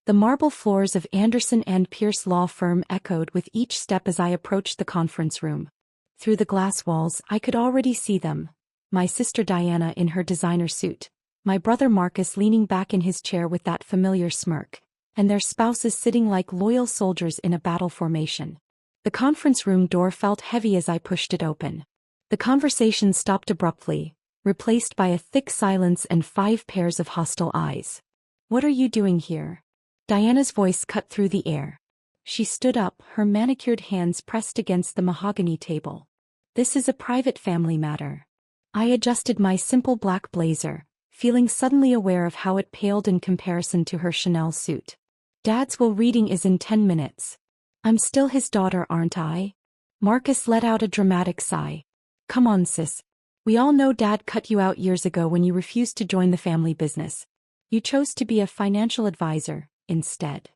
The marble floors of Anderson and Pierce law firm echoed with each step as I approached the conference room. Through the glass walls, I could already see them. My sister Diana in her designer suit, my brother Marcus leaning back in his chair with that familiar smirk, and their spouses sitting like loyal soldiers in a battle formation. The conference room door felt heavy as I pushed it open. The conversation stopped abruptly, replaced by a thick silence and 5 pairs of hostile eyes. "What are you doing here?" Diana's voice cut through the air. She stood up, her manicured hands pressed against the mahogany table. "This is a private family matter." I adjusted my simple black blazer, feeling suddenly aware of how it paled in comparison to her Chanel suit. "Dad's will reading is in 10 minutes. I'm still his daughter, aren't I?" Marcus let out a dramatic sigh. "Come on, sis. We all know Dad cut you out years ago when you refused to join the family business. You chose to be a financial advisor, instead."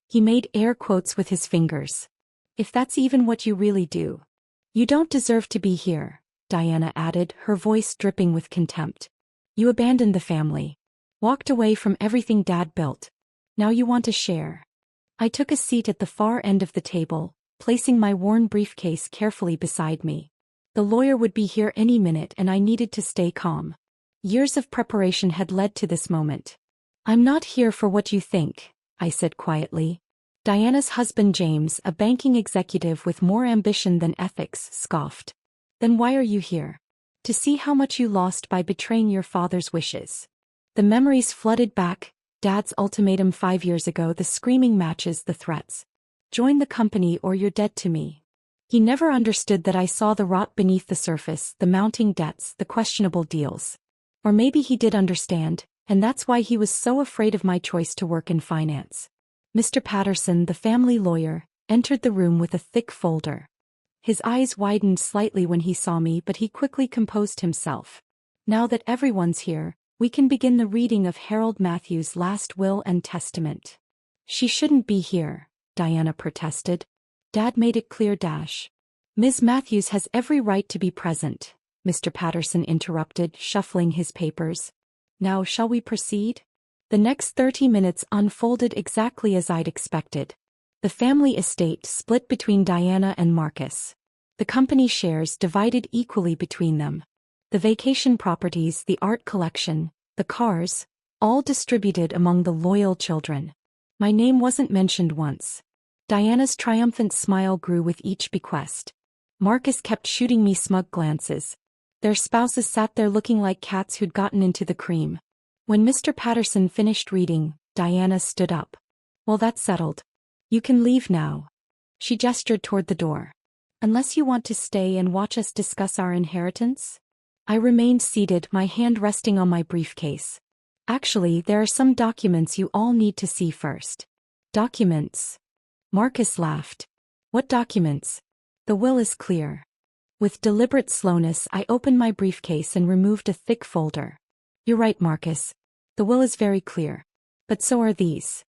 He made air quotes with his fingers. "If that's even what you really do. You don't deserve to be here," Diana added, her voice dripping with contempt. "You abandoned the family. Walked away from everything Dad built. Now you want to share." I took a seat at the far end of the table, placing my worn briefcase carefully beside me. The lawyer would be here any minute and I needed to stay calm. Years of preparation had led to this moment. "I'm not here for what you think," I said quietly. Diana's husband James, a banking executive with more ambition than ethics, scoffed. "Then why are you here?" "To see how much you lost by betraying your father's wishes." The memories flooded back. Dad's ultimatum 5 years ago, the screaming matches, the threats. "Join the company or you're dead to me." He never understood that I saw the rot beneath the surface, the mounting debts, the questionable deals. Or maybe he did understand, and that's why he was so afraid of my choice to work in finance. Mr. Patterson, the family lawyer, entered the room with a thick folder. His eyes widened slightly when he saw me, but he quickly composed himself. "Now that everyone's here, we can begin the reading of Harold Matthews' last will and testament." "She shouldn't be here," Diana protested. "Dad made it clear. Ms. Matthews has every right to be present," Mr. Patterson interrupted, shuffling his papers. "Now shall we proceed?" The next 30 minutes unfolded exactly as I'd expected. The family estate split between Diana and Marcus. The company shares divided equally between them. The vacation properties, the art collection, the cars, all distributed among the loyal children. My name wasn't mentioned once. Diana's triumphant smile grew with each bequest. Marcus kept shooting me smug glances. Their spouses sat there looking like cats who'd gotten into the cream. When Mr. Patterson finished reading, Diana stood up. "Well, that's settled. You can leave now." She gestured toward the door. "Unless you want to stay and watch us discuss our inheritance?" I remained seated, my hand resting on my briefcase. "Actually, there are some documents you all need to see first." "Documents?" Marcus laughed. "What documents?" "The will is clear." With deliberate slowness, I opened my briefcase and removed a thick folder. "You're right, Marcus. The will is very clear. But so are these."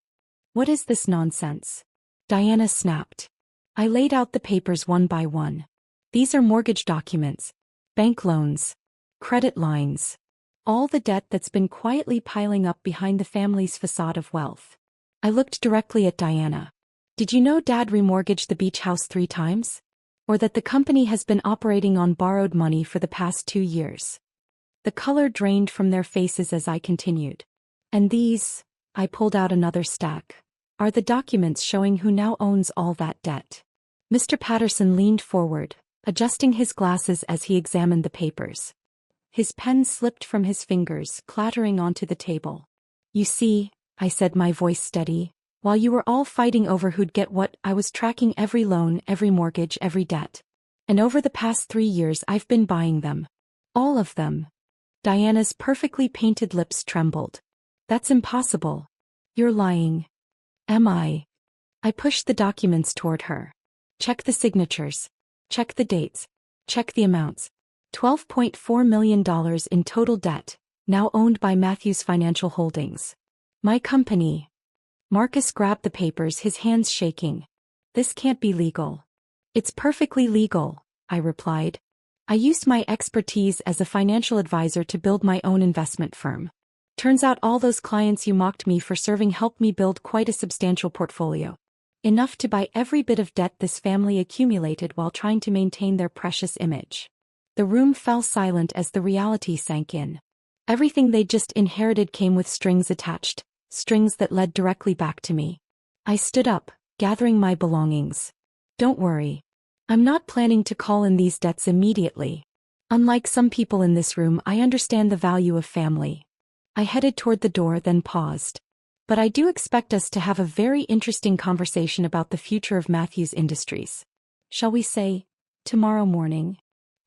"What is this nonsense?" Diana snapped. I laid out the papers one by one. "These are mortgage documents, bank loans, credit lines. All the debt that's been quietly piling up behind the family's facade of wealth." I looked directly at Diana. "Did you know Dad remortgaged the beach house 3 times? Or that the company has been operating on borrowed money for the past 2 years?" The color drained from their faces as I continued. "And these," I pulled out another stack, "are the documents showing who now owns all that debt." Mr. Patterson leaned forward, adjusting his glasses as he examined the papers. His pen slipped from his fingers, clattering onto the table. "You see," I said, my voice steady, "while you were all fighting over who'd get what, I was tracking every loan, every mortgage, every debt. And over the past 3 years I've been buying them. All of them." Diana's perfectly painted lips trembled. "That's impossible. You're lying." "Am I?" I pushed the documents toward her. "Check the signatures. Check the dates. Check the amounts. $12.4 million in total debt, now owned by Matthews Financial Holdings. My company." Marcus grabbed the papers, his hands shaking. "This can't be legal." "It's perfectly legal," I replied. "I used my expertise as a financial advisor to build my own investment firm. Turns out all those clients you mocked me for serving helped me build quite a substantial portfolio. Enough to buy every bit of debt this family accumulated while trying to maintain their precious image. The room fell silent as the reality sank in. Everything they'd just inherited came with strings attached, strings that led directly back to me. I stood up, gathering my belongings. Don't worry. I'm not planning to call in these debts immediately. Unlike some people in this room, I understand the value of family. I headed toward the door, then paused. But I do expect us to have a very interesting conversation about the future of Matthews Industries. Shall we say, tomorrow morning?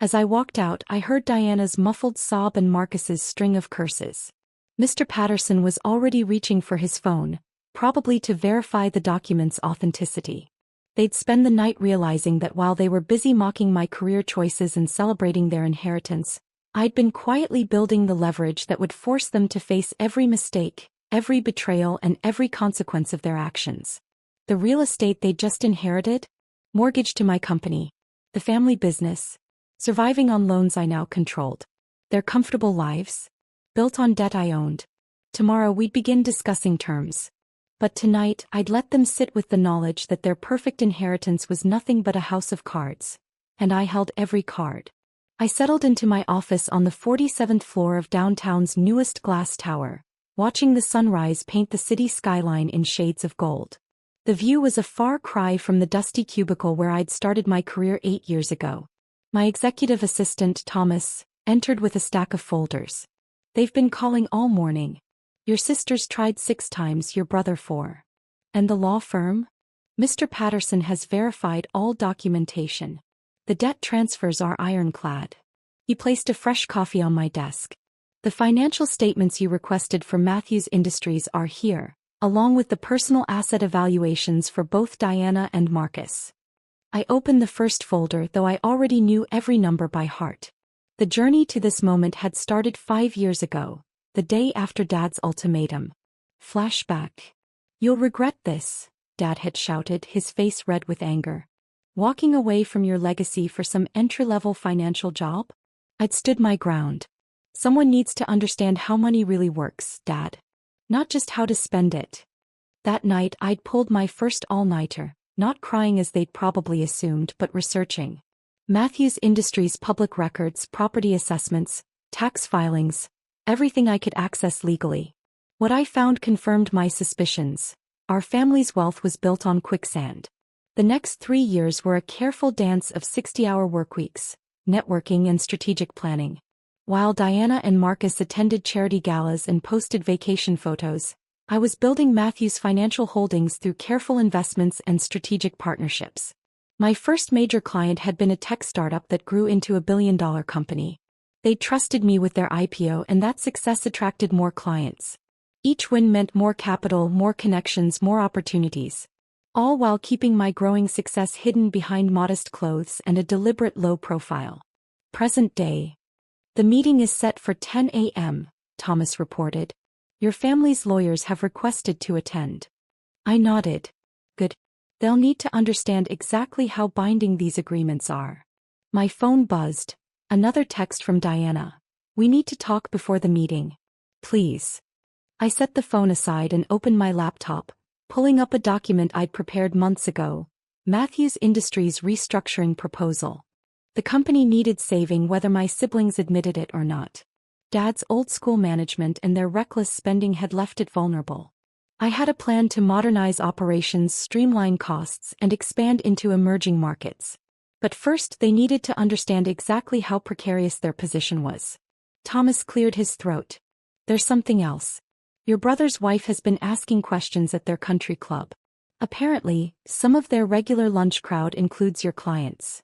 As I walked out, I heard Diana's muffled sob and Marcus's string of curses. Mr. Patterson was already reaching for his phone, probably to verify the document's authenticity. They'd spend the night realizing that while they were busy mocking my career choices and celebrating their inheritance, I'd been quietly building the leverage that would force them to face every mistake, every betrayal, and every consequence of their actions. The real estate they'd just inherited? Mortgaged to my company. The family business. Surviving on loans I now controlled. Their comfortable lives? Built on debt I owned. Tomorrow we'd begin discussing terms. But tonight I'd let them sit with the knowledge that their perfect inheritance was nothing but a house of cards. And I held every card. I settled into my office on the 47th floor of downtown's newest glass tower, watching the sunrise paint the city skyline in shades of gold. The view was a far cry from the dusty cubicle where I'd started my career 8 years ago. My executive assistant, Thomas, entered with a stack of folders. They've been calling all morning. Your sister's tried 6 times, your brother 4. And the law firm? Mr. Patterson has verified all documentation. The debt transfers are ironclad. He placed a fresh coffee on my desk. The financial statements you requested for Matthews Industries are here, along with the personal asset evaluations for both Diana and Marcus. I opened the first folder, though I already knew every number by heart. The journey to this moment had started 5 years ago, the day after Dad's ultimatum. Flashback. You'll regret this, Dad had shouted, his face red with anger. Walking away from your legacy for some entry-level financial job? I'd stood my ground. Someone needs to understand how money really works, Dad. Not just how to spend it. That night I'd pulled my first all-nighter, not crying as they'd probably assumed, but researching. Matthews Industries public records, property assessments, tax filings, everything I could access legally. What I found confirmed my suspicions. Our family's wealth was built on quicksand. The next 3 years were a careful dance of 60-hour workweeks, networking and strategic planning. While Diana and Marcus attended charity galas and posted vacation photos, I was building Matthews Financial Holdings through careful investments and strategic partnerships. My first major client had been a tech startup that grew into a billion-dollar company. They trusted me with their IPO, and that success attracted more clients. Each win meant more capital, more connections, more opportunities. All while keeping my growing success hidden behind modest clothes and a deliberate low profile. Present day. The meeting is set for 10 a.m., Thomas reported. Your family's lawyers have requested to attend. I nodded. Good. They'll need to understand exactly how binding these agreements are. My phone buzzed. Another text from Diana. We need to talk before the meeting. Please. I set the phone aside and opened my laptop, pulling up a document I'd prepared months ago. Matthews Industries restructuring proposal. The company needed saving whether my siblings admitted it or not. Dad's old-school management and their reckless spending had left it vulnerable. I had a plan to modernize operations, streamline costs, and expand into emerging markets. But first they needed to understand exactly how precarious their position was. Thomas cleared his throat. There's something else. Your brother's wife has been asking questions at their country club. Apparently, some of their regular lunch crowd includes your clients.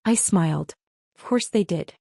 I smiled. Of course they did.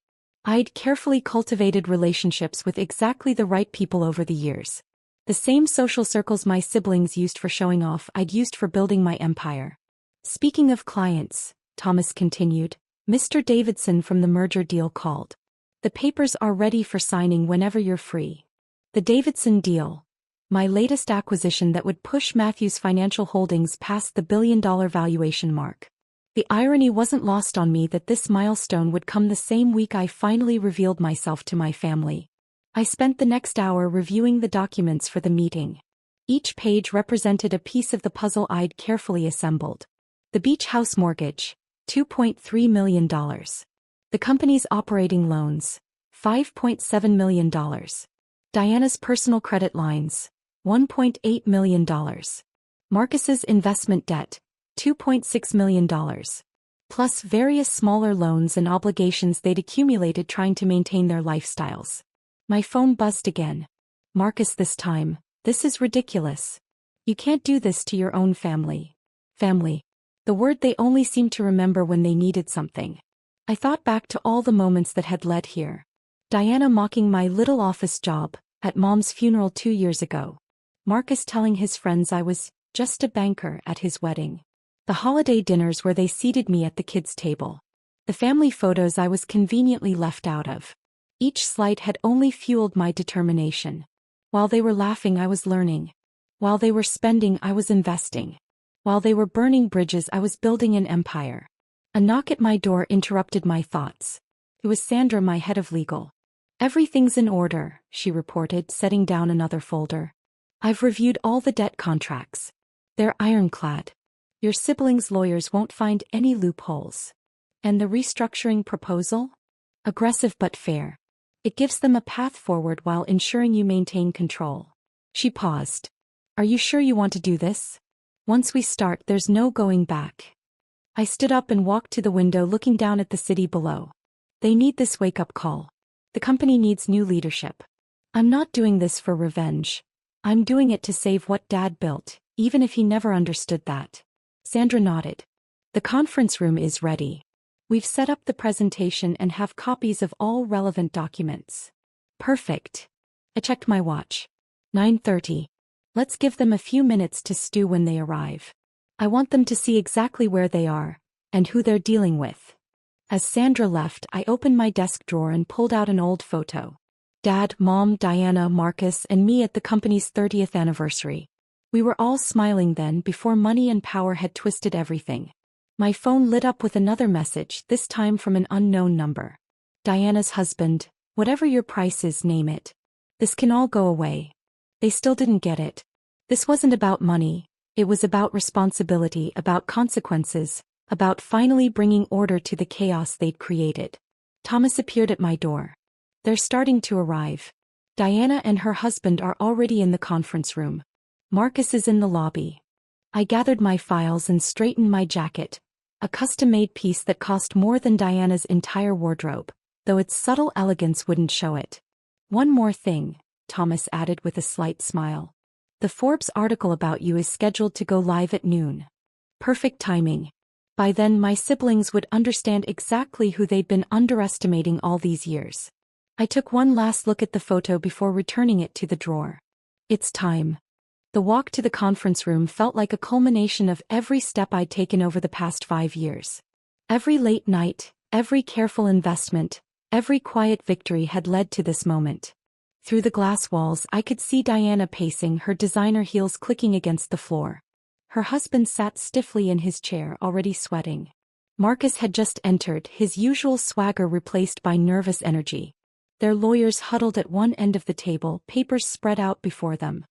I'd carefully cultivated relationships with exactly the right people over the years. The same social circles my siblings used for showing off, I'd used for building my empire. Speaking of clients, Thomas continued, Mr. Davidson from the merger deal called. The papers are ready for signing whenever you're free. The Davidson deal. My latest acquisition that would push Matthews Financial Holdings past the billion-dollar valuation mark. The irony wasn't lost on me that this milestone would come the same week I finally revealed myself to my family. I spent the next hour reviewing the documents for the meeting. Each page represented a piece of the puzzle I'd carefully assembled. The beach house mortgage, $2.3 million. The company's operating loans, $5.7 million. Diana's personal credit lines, $1.8 million. Marcus's investment debt, $2.6 million. Plus various smaller loans and obligations they'd accumulated trying to maintain their lifestyles. My phone buzzed again. Marcus, this time, this is ridiculous. You can't do this to your own family. Family. The word they only seemed to remember when they needed something. I thought back to all the moments that had led here. Diana mocking my little office job, at Mom's funeral 2 years ago. Marcus telling his friends I was just a banker at his wedding. The holiday dinners where they seated me at the kids' table. The family photos I was conveniently left out of. Each slight had only fueled my determination. While they were laughing, I was learning. While they were spending, I was investing. While they were burning bridges, I was building an empire. A knock at my door interrupted my thoughts. It was Sandra, my head of legal. Everything's in order, she reported, setting down another folder. I've reviewed all the debt contracts. They're ironclad. Your siblings' lawyers won't find any loopholes. And the restructuring proposal? Aggressive but fair. It gives them a path forward while ensuring you maintain control. She paused. Are you sure you want to do this? Once we start, there's no going back. I stood up and walked to the window, looking down at the city below. They need this wake-up call. The company needs new leadership. I'm not doing this for revenge. I'm doing it to save what Dad built, even if he never understood that. Sandra nodded. The conference room is ready. We've set up the presentation and have copies of all relevant documents. Perfect. I checked my watch. 9:30. Let's give them a few minutes to stew when they arrive. I want them to see exactly where they are, and who they're dealing with. As Sandra left, I opened my desk drawer and pulled out an old photo. Dad, Mom, Diana, Marcus, and me at the company's 30th anniversary. We were all smiling then, before money and power had twisted everything. My phone lit up with another message, this time from an unknown number. Diana's husband, whatever your price is, name it. This can all go away. They still didn't get it. This wasn't about money. It was about responsibility, about consequences, about finally bringing order to the chaos they'd created. Thomas appeared at my door. They're starting to arrive. Diana and her husband are already in the conference room. Marcus is in the lobby. I gathered my files and straightened my jacket, a custom-made piece that cost more than Diana's entire wardrobe, though its subtle elegance wouldn't show it. One more thing, Thomas added with a slight smile. The Forbes article about you is scheduled to go live at noon. Perfect timing. By then my siblings would understand exactly who they'd been underestimating all these years. I took one last look at the photo before returning it to the drawer. It's time. The walk to the conference room felt like a culmination of every step I'd taken over the past 5 years. Every late night, every careful investment, every quiet victory had led to this moment. Through the glass walls I could see Diana pacing, her designer heels clicking against the floor. Her husband sat stiffly in his chair, already sweating. Marcus had just entered, his usual swagger replaced by nervous energy. Their lawyers huddled at one end of the table, papers spread out before them.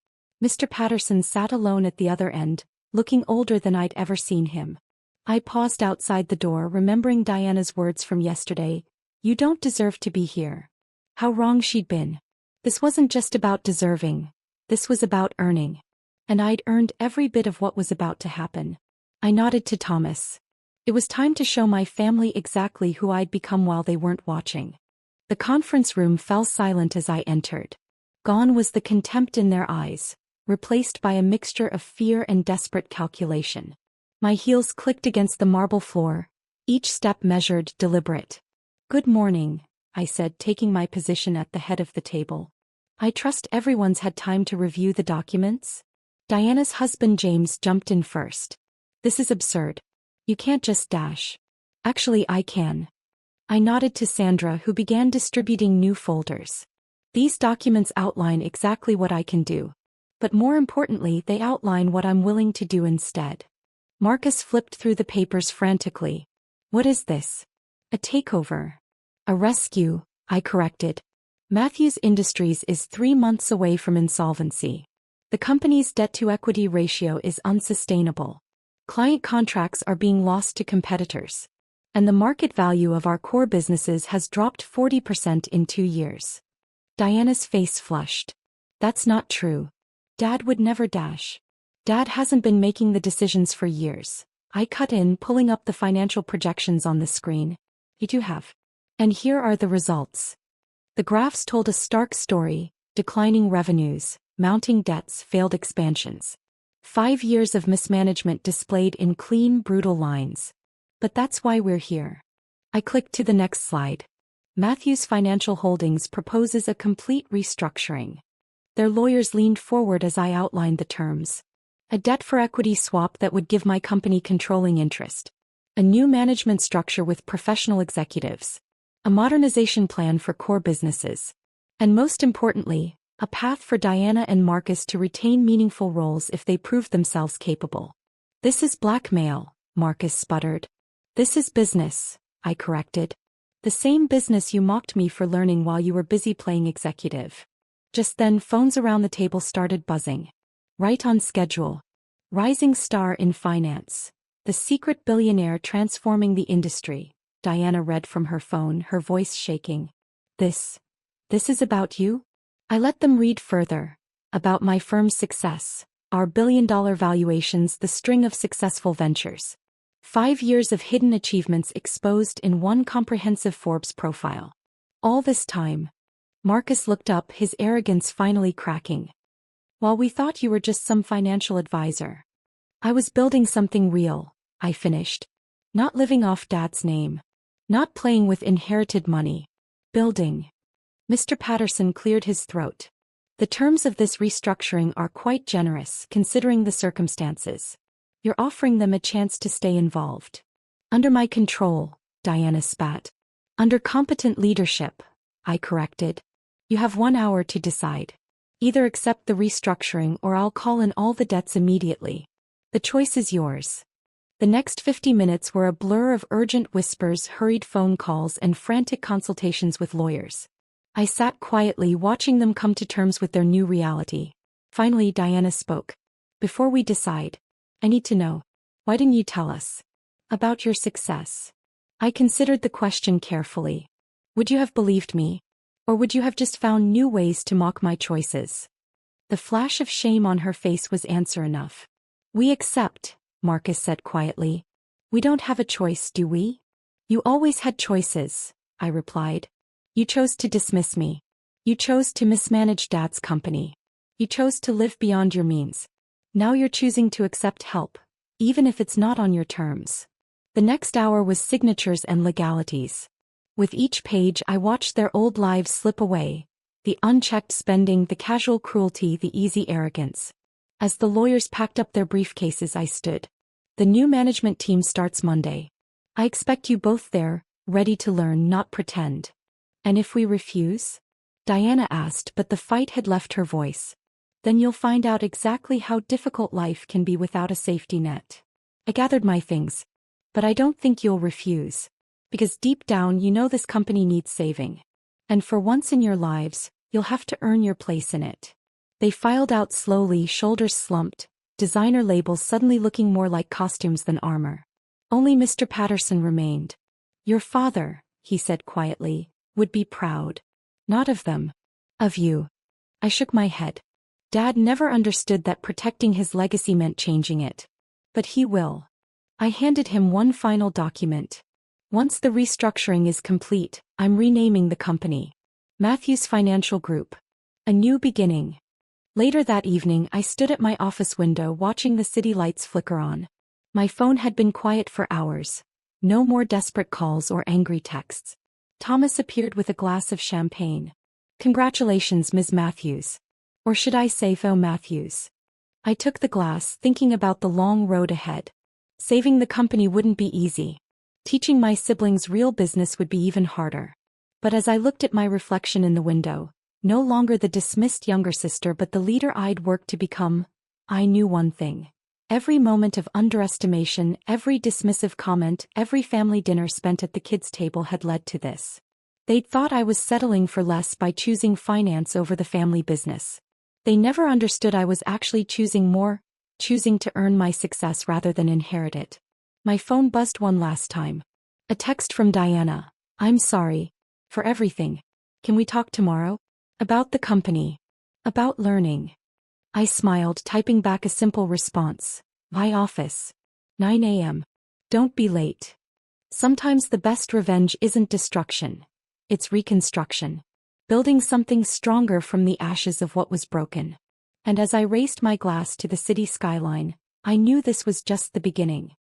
Mr. Patterson sat alone at the other end, looking older than I'd ever seen him. I paused outside the door, remembering Diana's words from yesterday, "You don't deserve to be here." How wrong she'd been. This wasn't just about deserving. This was about earning. And I'd earned every bit of what was about to happen. I nodded to Thomas. It was time to show my family exactly who I'd become while they weren't watching. The conference room fell silent as I entered. Gone was the contempt in their eyes, replaced by a mixture of fear and desperate calculation. My heels clicked against the marble floor, each step measured, deliberate. "Good morning," I said, taking my position at the head of the table. "I trust everyone's had time to review the documents?" Diana's husband James jumped in first. "This is absurd. You can't just dash." "Actually, I can." I nodded to Sandra, who began distributing new folders. "These documents outline exactly what I can do. But more importantly, they outline what I'm willing to do instead." Marcus flipped through the papers frantically. "What is this?" "A takeover." "A rescue," I corrected. Matthews Industries is 3 months away from insolvency. The company's debt-to-equity ratio is unsustainable. Client contracts are being lost to competitors. And the market value of our core businesses has dropped 40% in 2 years. Diana's face flushed. That's not true. Dad would never dash. Dad hasn't been making the decisions for years. I cut in, pulling up the financial projections on the screen. You have. And here are the results. The graphs told a stark story: declining revenues, mounting debts, failed expansions. 5 years of mismanagement displayed in clean, brutal lines. But that's why we're here. I clicked to the next slide. Matthews Financial Holdings proposes a complete restructuring. Their lawyers leaned forward as I outlined the terms. A debt-for-equity swap that would give my company controlling interest. A new management structure with professional executives. A modernization plan for core businesses. And most importantly, a path for Diana and Marcus to retain meaningful roles if they prove themselves capable. This is blackmail, Marcus sputtered. This is business, I corrected. The same business you mocked me for learning while you were busy playing executive. Just then, phones around the table started buzzing. Right on schedule. Rising star in finance. The secret billionaire transforming the industry. Diana read from her phone, her voice shaking. This is about you? I let them read further. About my firm's success, our billion-dollar valuations, the string of successful ventures. 5 years of hidden achievements exposed in one comprehensive Forbes profile. All this time. Marcus looked up, his arrogance finally cracking. While we thought you were just some financial advisor. I was building something real, I finished. Not living off Dad's name. Not playing with inherited money. Building. Mr. Patterson cleared his throat. The terms of this restructuring are quite generous, considering the circumstances. You're offering them a chance to stay involved. Under my control, Diana spat. Under competent leadership, I corrected. You have 1 hour to decide. Either accept the restructuring or I'll call in all the debts immediately. The choice is yours. The next 50 minutes were a blur of urgent whispers, hurried phone calls, and frantic consultations with lawyers. I sat quietly watching them come to terms with their new reality. Finally, Diana spoke. Before we decide, I need to know. Why didn't you tell us about your success? I considered the question carefully. Would you have believed me? Or would you have just found new ways to mock my choices? The flash of shame on her face was answer enough. We accept, Marcus said quietly. We don't have a choice, do we? You always had choices, I replied. You chose to dismiss me. You chose to mismanage Dad's company. You chose to live beyond your means. Now you're choosing to accept help, even if it's not on your terms. The next hour was signatures and legalities. With each page I watched their old lives slip away. The unchecked spending, the casual cruelty, the easy arrogance. As the lawyers packed up their briefcases, I stood. The new management team starts Monday. I expect you both there, ready to learn, not pretend. And if we refuse? Diana asked, but the fight had left her voice. Then you'll find out exactly how difficult life can be without a safety net. I gathered my things. But I don't think you'll refuse. Because deep down you know this company needs saving. And for once in your lives, you'll have to earn your place in it. They filed out slowly, shoulders slumped, designer labels suddenly looking more like costumes than armor. Only Mr. Patterson remained. Your father, he said quietly, would be proud. Not of them. Of you. I shook my head. Dad never understood that protecting his legacy meant changing it. But he will. I handed him one final document. Once the restructuring is complete, I'm renaming the company. Matthews Financial Group. A new beginning. Later that evening, I stood at my office window watching the city lights flicker on. My phone had been quiet for hours. No more desperate calls or angry texts. Thomas appeared with a glass of champagne. Congratulations, Ms. Matthews. Or should I say Tho Matthews? I took the glass, thinking about the long road ahead. Saving the company wouldn't be easy. Teaching my siblings real business would be even harder. But as I looked at my reflection in the window, no longer the dismissed younger sister but the leader I'd worked to become, I knew one thing. Every moment of underestimation, every dismissive comment, every family dinner spent at the kids' table had led to this. They'd thought I was settling for less by choosing finance over the family business. They never understood I was actually choosing more, choosing to earn my success rather than inherit it. My phone buzzed one last time. A text from Diana. I'm sorry. For everything. Can we talk tomorrow? About the company. About learning. I smiled, typing back a simple response. My office. 9 a.m. Don't be late. Sometimes the best revenge isn't destruction. It's reconstruction. Building something stronger from the ashes of what was broken. And as I raised my glass to the city skyline, I knew this was just the beginning.